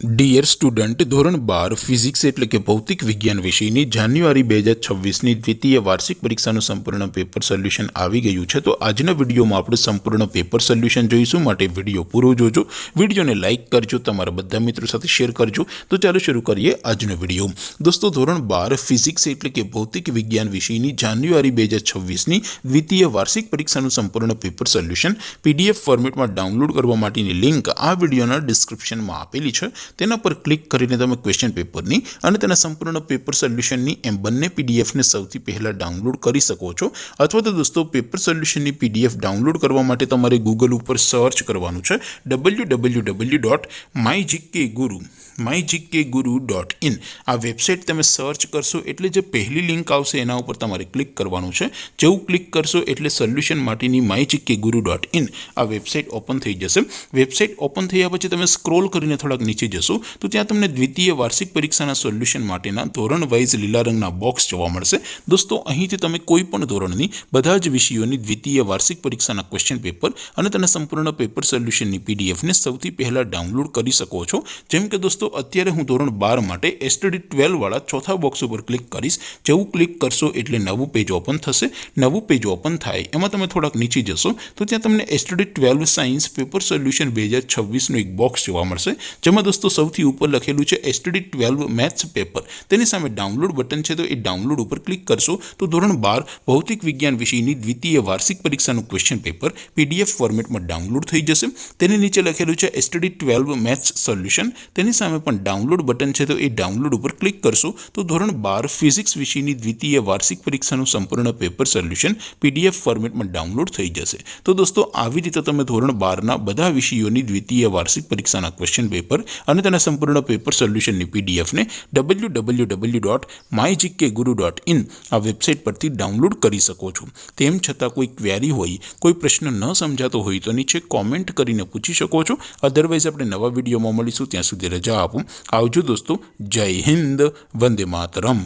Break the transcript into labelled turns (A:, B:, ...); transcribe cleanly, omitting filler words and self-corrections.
A: Dear student, ધોરણ 12 physics એટલે કે ભૌતિક વિજ્ઞાન વિષયની જાન્યુઆરી 2026ની દ્વિતીય વાર્ષિક પરીક્ષાનું સંપૂર્ણ પેપર સોલ્યુશન આવી ગયું છે। તો આજના વિડીયોમાં આપણે સંપૂર્ણ પેપર સોલ્યુશન જોઈશું, માટે વિડીયો પૂરો જોજો। વિડીયોને લાઇક કરજો, તમારા બધા મિત્રો સાથે શેર કરજો। તો ચાલો શરૂ કરીએ આજનો વિડીયો। દોસ્તો, ધોરણ 12 ફિઝિક્સ એટલે કે ભૌતિક વિજ્ઞાન વિષયની જાન્યુઆરી 2026ની દ્વિતીય વાર્ષિક પરીક્ષાનું સંપૂર્ણ પેપર સોલ્યુશન PDF ફોર્મેટમાં ડાઉનલોડ કરવા માટેની લિંક આ વિડીયોના ડિસ્ક્રિપ્શનમાં આપેલી છે। તેના પર ક્લિક કરીને તમે ક્વેશ્ચન પેપરની અને તેના સંપૂર્ણ પેપર સોલ્યુશનની એમ બંને પીડીએફને સૌથી પહેલાં ડાઉનલોડ કરી શકો છો। અથવા તો દોસ્તો, પેપર સોલ્યુશનની PDF ડાઉનલોડ કરવા માટે તમારે ગૂગલ ઉપર સર્ચ કરવાનું છે www.mygkguru.in। આ વેબસાઇટ તમે સર્ચ કરશો એટલે જે પહેલી લિંક આવશે એના ઉપર તમારે ક્લિક કરવાનું છે। જેવું ક્લિક કરશો એટલે સોલ્યુશન માટેની mygkguru.in આ વેબસાઇટ ઓપન થઈ જશે। વેબસાઇટ ઓપન થયા પછી તમે સ્ક્રોલ કરીને થોડાક નીચે જશો તો ત્યાં તમને દ્વિતીય વાર્ષિક પરીક્ષાના સોલ્યુશન માટેના ધોરણ વાઇઝ લીલા રંગના બોક્સ જોવા મળશે। દોસ્તો, અહીંથી તમે કોઈ પણ ધોરણની બધા જ વિષયોની દ્વિતીય વાર્ષિક પરીક્ષાના ક્વેશ્ચન પેપર અને તેના સંપૂર્ણ પેપર સોલ્યુશનની પીડીએફને સૌથી પહેલાં ડાઉનલોડ કરી શકો છો। જેમ કે દોસ્તો, અત્યારે હું ધોરણ 12 માટે STD 12 વાળા ચોથા બોક્સ ઉપર ક્લિક કરીશ। જેવું ક્લિક કરશો એટલે નવું પેજ ઓપન થશે। નવું પેજ ઓપન થાય એમાં તમે થોડાક નીચે જશો તો ત્યાં તમને STD 12 સાયન્સ પેપર સોલ્યુશન 2026નું એક બોક્સ જોવા મળશે, જેમાં દોસ્તો સૌથી ઉપર લખેલું છે STD 12 મેથ્સ પેપર। તેની સામે ડાઉનલોડ બટન છે, તો એ ડાઉનલોડ ઉપર ક્લિક કરશો તો ધોરણ 12 ભૌતિક વિજ્ઞાન વિષયની દ્વિતીય વાર્ષિક પરીક્ષાનું ક્વેશ્ચન પેપર PDF ફોર્મેટમાં ડાઉનલોડ થઈ જશે। તેની નીચે લખેલું છે STD 12 મેથ્સ સોલ્યુશન। તેની સામે પણ ડાઉનલોડ બટન છે, તો એ ડાઉનલોડ ઉપર ક્લિક કરશો તો ધોરણ 12 ફિઝિક્સ વિષયની દ્વિતીય વાર્ષિક પરીક્ષાનું સંપૂર્ણ પેપર સોલ્યુશન PDF ફોર્મેટમાં ડાઉનલોડ થઈ જશે। તો દોસ્તો, આવી રીતે તમે ધોરણ 12ના બધા વિષયોની દ્વિતીય વાર્ષિક પરીક્ષાના ક્વેશ્ચન પેપર અને તેના સંપૂર્ણ પેપર સોલ્યુશનની પીડીએફને www.mygkguru.in આ વેબસાઇટ પરથી ડાઉનલોડ કરી શકો છો। તેમ છતાં કોઈ ક્વેરી હોય, કોઈ પ્રશ્ન ન સમજાતો હોય તો નીચે કોમેન્ટ કરીને પૂછી શકો છો। અધરવાઇઝ આપણે નવા વિડીયોમાં મળીશું, ત્યાં સુધી રજા આપો। આવજો દોસ્તો, જય હિન્દ, વંદે માતરમ।